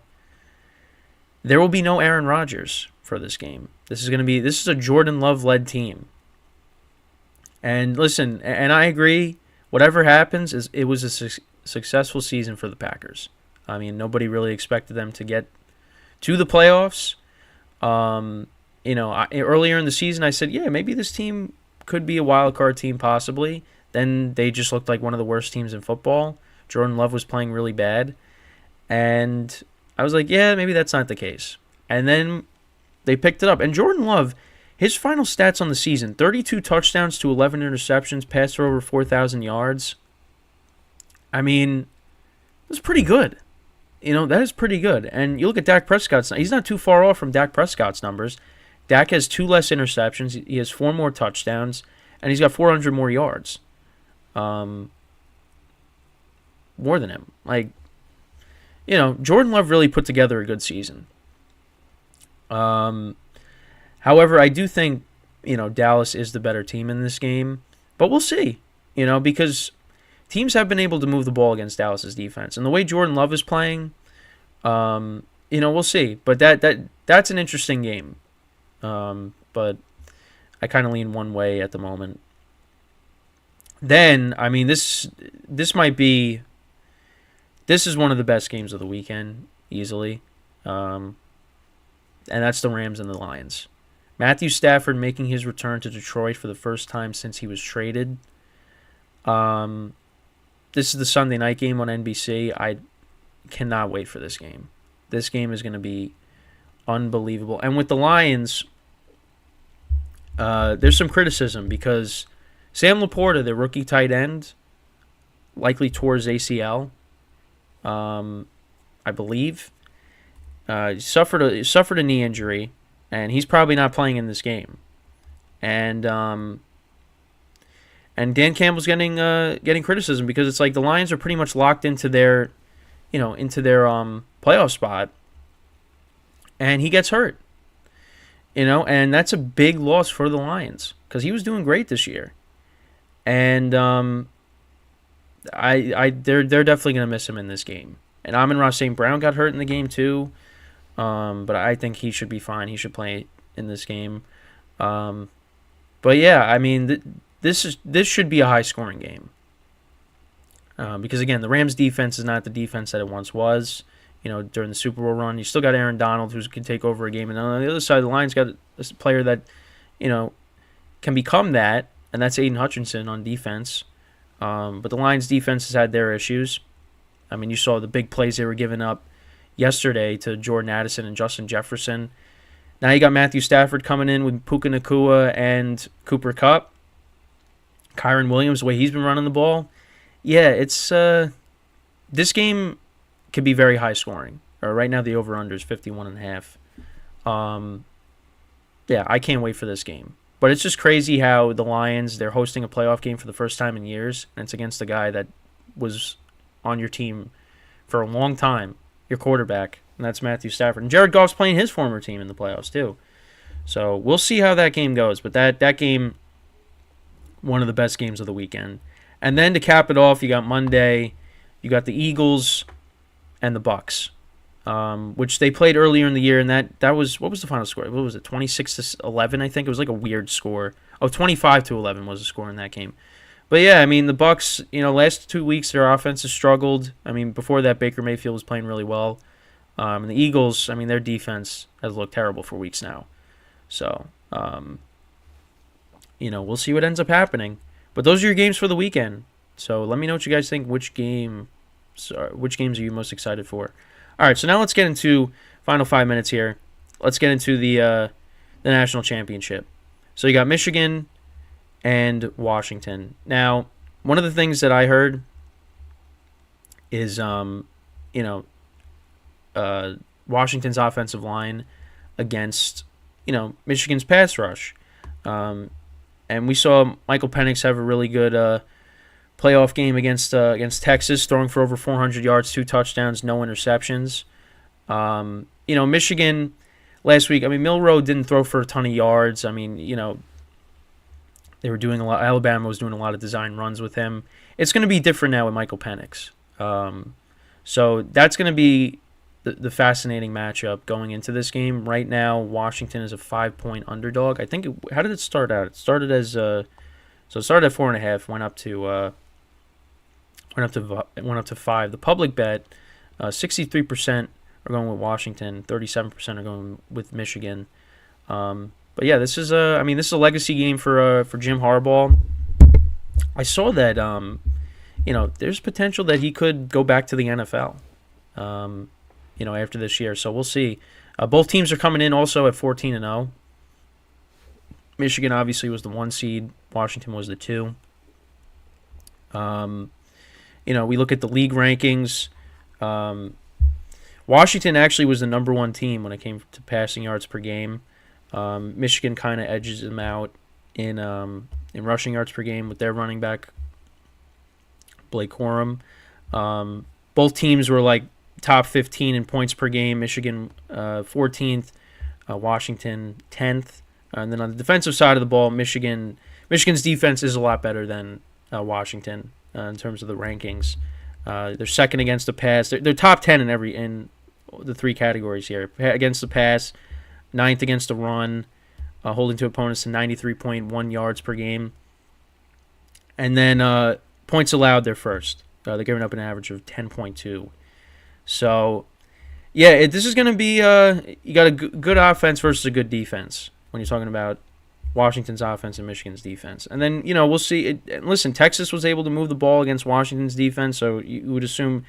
will be no Aaron Rodgers for this game. This is a Jordan Love-led team. And listen, and I agree, whatever happens, it was a successful season for the Packers. I mean, nobody really expected them to get to the playoffs. Earlier in the season, I said, yeah, maybe this team could be a wild card team possibly. Then they just looked like one of the worst teams in football. Jordan Love was playing really bad. And I was like, yeah, maybe that's not the case. And then they picked it up. And Jordan Love, his final stats on the season, 32 touchdowns to 11 interceptions, passed for over 4,000 yards. I mean, that's pretty good. That is pretty good. And you look at Dak Prescott's, he's not too far off from Dak Prescott's numbers. Dak has 2 less interceptions. He has 4 more touchdowns, and he's got 400 more yards. More than him. Jordan Love really put together a good season. However, I do think, Dallas is the better team in this game. But we'll see, because teams have been able to move the ball against Dallas's defense. And the way Jordan Love is playing, we'll see. But that's an interesting game. But I kind of lean one way at the moment. Then, I mean, this is one of the best games of the weekend, easily. And that's the Rams and the Lions. Matthew Stafford making his return to Detroit for the first time since he was traded. This is the Sunday night game on NBC. I cannot wait for this game. This game is going to be unbelievable. And with the Lions, there's some criticism because Sam Laporta, the rookie tight end, likely tore his ACL, I believe. Suffered a knee injury, and he's probably not playing in this game. And Dan Campbell's getting criticism because it's like the Lions are pretty much locked into their playoff spot, and he gets hurt. And that's a big loss for the Lions because he was doing great this year, and they're definitely gonna miss him in this game. And Amon-Ra St. Brown got hurt in the game too, but I think he should be fine. He should play in this game. But yeah, I mean this should be a high scoring game because again the Rams defense is not the defense that it once was. During the Super Bowl run, you still got Aaron Donald who can take over a game, and on the other side of the Lions got a player that can become that, and that's Aiden Hutchinson on defense. But the Lions defense has had their issues. I mean, you saw the big plays they were giving up yesterday to Jordan Addison and Justin Jefferson. Now you got Matthew Stafford coming in with Puka Nacua and Cooper Kupp. Kyron Williams, the way he's been running the ball. Yeah, it's this game could be very high scoring. Right now the over-under is 51.5. Yeah, I can't wait for this game. But it's just crazy how the Lions, they're hosting a playoff game for the first time in years, and it's against a guy that was on your team for a long time, your quarterback, and that's Matthew Stafford. And Jared Goff's playing his former team in the playoffs too. So we'll see how that game goes. But that game, one of the best games of the weekend. And then to cap it off, you got Monday, you got the Eagles and the Bucks, which they played earlier in the year, and that was, what was the final score? What was it, 26-11, I think? It was like a weird score. 25-11 was the score in that game. But yeah, I mean, the Bucks, last 2 weeks their offense has struggled. I mean, before that, Baker Mayfield was playing really well. And the Eagles, I mean, their defense has looked terrible for weeks now. So, we'll see what ends up happening. But those are your games for the weekend. So let me know what you guys think. Which games are you most excited for? All right, so now let's get into final 5 minutes here. Let's get into the national championship. So you got Michigan and Washington. Now, one of the things that I heard is, Washington's offensive line against, Michigan's pass rush. And we saw Michael Penix have a really good playoff game against Texas, throwing for over 400 yards, 2 touchdowns, no interceptions. Michigan last week, Milroe didn't throw for a ton of yards. They were doing a lot. Alabama was doing a lot of design runs with him. It's going to be different now with Michael Penix. So that's going to be the fascinating matchup going into this game. Right now, Washington is a 5-point underdog. I think. How did it start out? It started as it started at 4.5, went up to 5. The public bet, 63% are going with Washington, 37% are going with Michigan. But yeah, this is a legacy game for Jim Harbaugh. I saw that there's potential that he could go back to the NFL. After this year, so we'll see. Both teams are coming in also at 14-0. Michigan obviously was the 1 seed. Washington was the 2. We look at the league rankings. Washington actually was the number 1 team when it came to passing yards per game. Michigan kind of edges them out in rushing yards per game with their running back, Blake Corum. Both teams were like top 15 in points per game. Michigan 14th, Washington 10th. And then on the defensive side of the ball, Michigan's defense is a lot better than Washington in terms of the rankings. They're second against the pass. They're top 10 in the 3 categories here. Against the pass, 9th against the run, holding to opponents to 93.1 yards per game. And then points allowed, they're first. They're giving up an average of 10.2. So, yeah, this is going to be you got a good offense versus a good defense when you're talking about Washington's offense and Michigan's defense. And then, we'll see. Listen, Texas was able to move the ball against Washington's defense, so you would assume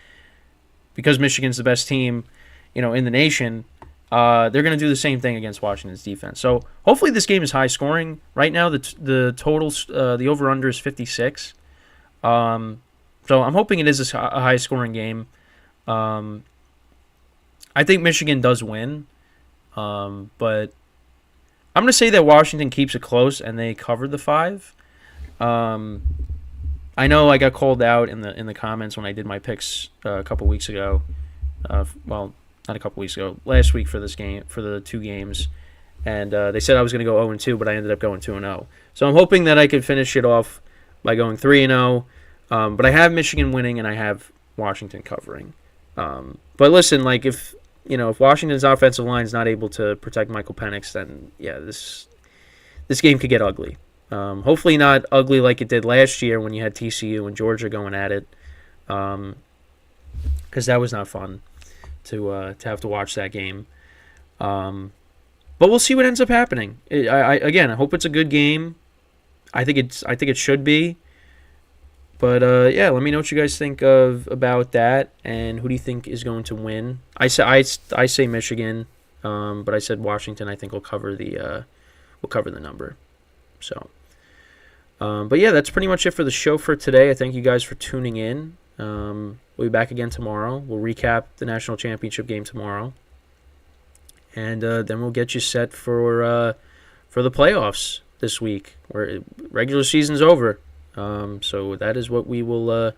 because Michigan's the best team, in the nation, they're going to do the same thing against Washington's defense. So hopefully this game is high scoring. Right now, the totals, the over-under is 56. So I'm hoping it is a high scoring game. I think Michigan does win, but I'm going to say that Washington keeps it close and they covered the 5. I know I got called out in the comments when I did my picks a couple weeks ago. Well, not a couple weeks ago, last week for this game, for the 2 games, and they said I was going to go 0-2, but I ended up going 2-0. So I'm hoping that I could finish it off by going 3-0. But I have Michigan winning and I have Washington covering. But listen, like if Washington's offensive line is not able to protect Michael Penix, then yeah, this game could get ugly. Hopefully not ugly like it did last year when you had TCU and Georgia going at it, because that was not fun to have to watch that game. But we'll see what ends up happening. I hope it's a good game. I think it should be. But yeah, let me know what you guys think about that, and who do you think is going to win? I say Michigan, but I said Washington. I think will cover the number. So, but yeah, that's pretty much it for the show for today. I thank you guys for tuning in. We'll be back again tomorrow. We'll recap the national championship game tomorrow, and then we'll get you set for the playoffs this week, where regular season's over. So that is what we will.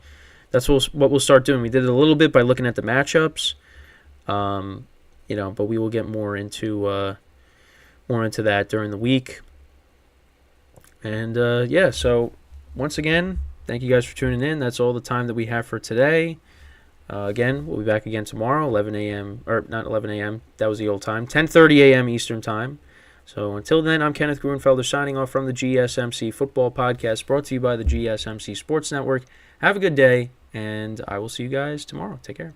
That's what we'll start doing. We did it a little bit by looking at the matchups, but we will get more into that during the week. And yeah, so once again, thank you guys for tuning in. That's all the time that we have for today. Again, we'll be back again tomorrow, 11 a.m. or not 11 a.m. That was the old time, 10:30 a.m. Eastern time. So until then, I'm Kenneth Gruenfelder signing off from the GSMC Football Podcast, brought to you by the GSMC Sports Network. Have a good day, and I will see you guys tomorrow. Take care.